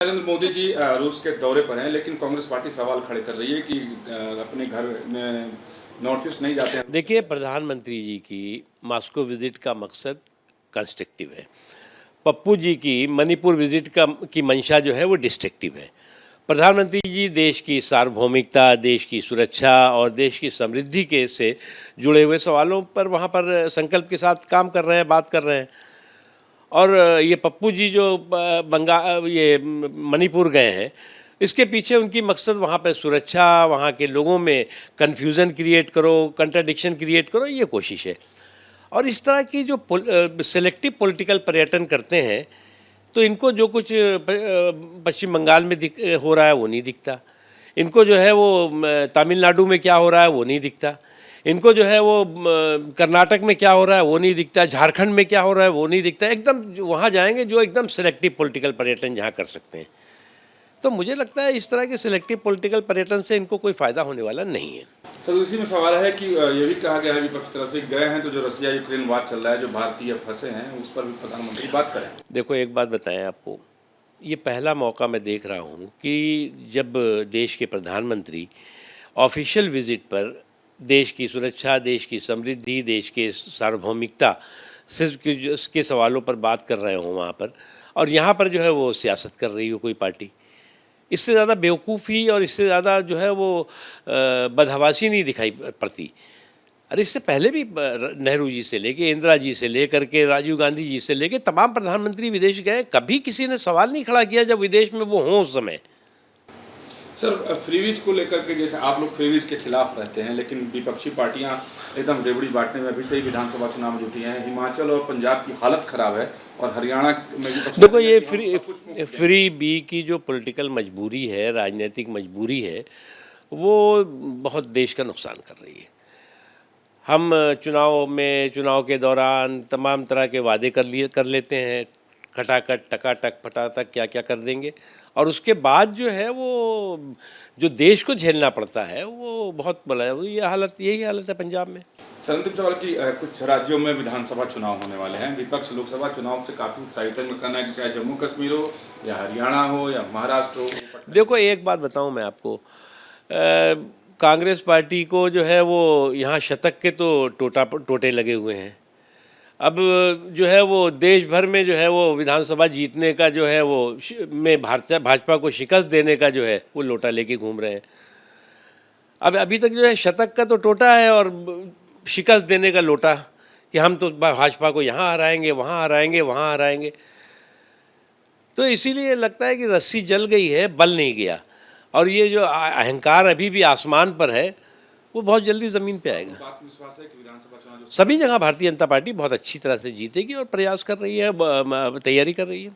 नरेंद्र मोदी जी रूस के दौरे पर हैं, लेकिन कांग्रेस पार्टी सवाल खड़े कर रही है कि अपने घर में नॉर्थ ईस्ट नहीं जाते हैं। देखिए, प्रधानमंत्री जी की मॉस्को विजिट का मकसद कंस्ट्रक्टिव है। पप्पू जी की मणिपुर विजिट की मंशा जो है वो डिस्ट्रक्टिव है। प्रधानमंत्री जी देश की सार्वभौमिकता, देश की सुरक्षा और देश की समृद्धि के से जुड़े हुए सवालों पर वहाँ पर संकल्प के साथ काम कर रहे हैं, बात कर रहे हैं। और ये पप्पू जी जो ये मणिपुर गए हैं, इसके पीछे उनकी मकसद वहाँ पे सुरक्षा, वहाँ के लोगों में कन्फ्यूज़न क्रिएट करो, कंट्राडिक्शन क्रिएट करो, ये कोशिश है। और इस तरह की जो सेलेक्टिव पॉलिटिकल पर्यटन करते हैं, तो इनको जो कुछ पश्चिम बंगाल में हो रहा है वो नहीं दिखता। इनको जो है वो तमिलनाडु में क्या हो रहा है वो नहीं दिखता। इनको जो है वो कर्नाटक में क्या हो रहा है वो नहीं दिखता। झारखंड में क्या हो रहा है वो नहीं दिखता। एकदम वहाँ जाएंगे जो एकदम सेलेक्टिव पॉलिटिकल पर्यटन जहाँ कर सकते हैं। तो मुझे लगता है इस तरह के सिलेक्टिव पॉलिटिकल पर्यटन से इनको कोई फ़ायदा होने वाला नहीं है। सर, उसी में सवाल है कि ये भी कहा गया है विपक्ष तरफ से गए हैं तो जो रसिया यूक्रेन वार चल रहा है, जो भारतीय फंसे हैं, उस पर भी प्रधानमंत्री बात करें। देखो, एक बात बताएं आपको, ये पहला मौका मैं देख रहा हूँ कि जब देश के प्रधानमंत्री ऑफिशियल विजिट पर देश की सुरक्षा, देश की समृद्धि, देश के सार्वभौमिकता के सवालों पर बात कर रहे हो वहाँ पर, और यहाँ पर जो है वो सियासत कर रही हो कोई पार्टी। इससे ज़्यादा बेवकूफ़ी और इससे ज़्यादा जो है वो बदहवासी नहीं दिखाई पड़ती। अरे, इससे पहले भी नेहरू जी से लेके, इंदिरा जी से लेकर के, राजीव गांधी जी से लेके तमाम प्रधानमंत्री विदेश गए, कभी किसी ने सवाल नहीं खड़ा किया जब विदेश में वो हों उस समय। सर, फ्रीवीज को लेकर के, जैसे आप लोग फ्रीवीज के खिलाफ रहते हैं, लेकिन विपक्षी पार्टियां एकदम रेवड़ी बांटने में अभी से ही विधानसभा चुनाव में जुटी हैं। हिमाचल और पंजाब की हालत खराब है और हरियाणा में भी। देखो, ये फ्री बी की जो पॉलिटिकल मजबूरी है, राजनीतिक मजबूरी है, वो बहुत देश का नुकसान कर रही है। हम चुनाव के दौरान तमाम तरह के वादे कर लेते हैं, खटाखट टकाटक फटाटक क्या क्या कर देंगे, और उसके बाद जो है वो जो देश को झेलना पड़ता है वो बहुत बड़ा है। यही हालत है पंजाब में। सर, अंतिम सवाल की कुछ राज्यों में विधानसभा चुनाव होने वाले हैं। विपक्ष लोकसभा चुनाव से काफ़ी उत्साहित है। कहना है कि चाहे जम्मू कश्मीर हो या हरियाणा हो या महाराष्ट्र हो। देखो, एक बात बताऊं मैं आपको, कांग्रेस पार्टी को जो है वो यहाँ शतक के तो टोटे लगे हुए हैं। अब जो है वो देश भर में जो है वो विधानसभा जीतने का जो है वो में भाजपा को शिकस्त देने का जो है वो लोटा लेके घूम रहे हैं। अब अभी तक जो है शतक का तो टोटा है और शिकस्त देने का लोटा, कि हम तो भाजपा को यहाँ हराएंगे, वहाँ हराएंगे, वहाँ हराएंगे। तो इसीलिए लगता है कि रस्सी जल गई है, बल नहीं गया, और ये जो अहंकार अभी भी आसमान पर है वो बहुत जल्दी ज़मीन पे आएगा। आत्मविश्वास है कि विधानसभा चुनाव सभी जगह भारतीय जनता पार्टी बहुत अच्छी तरह से जीतेगी और प्रयास कर रही है, तैयारी कर रही है।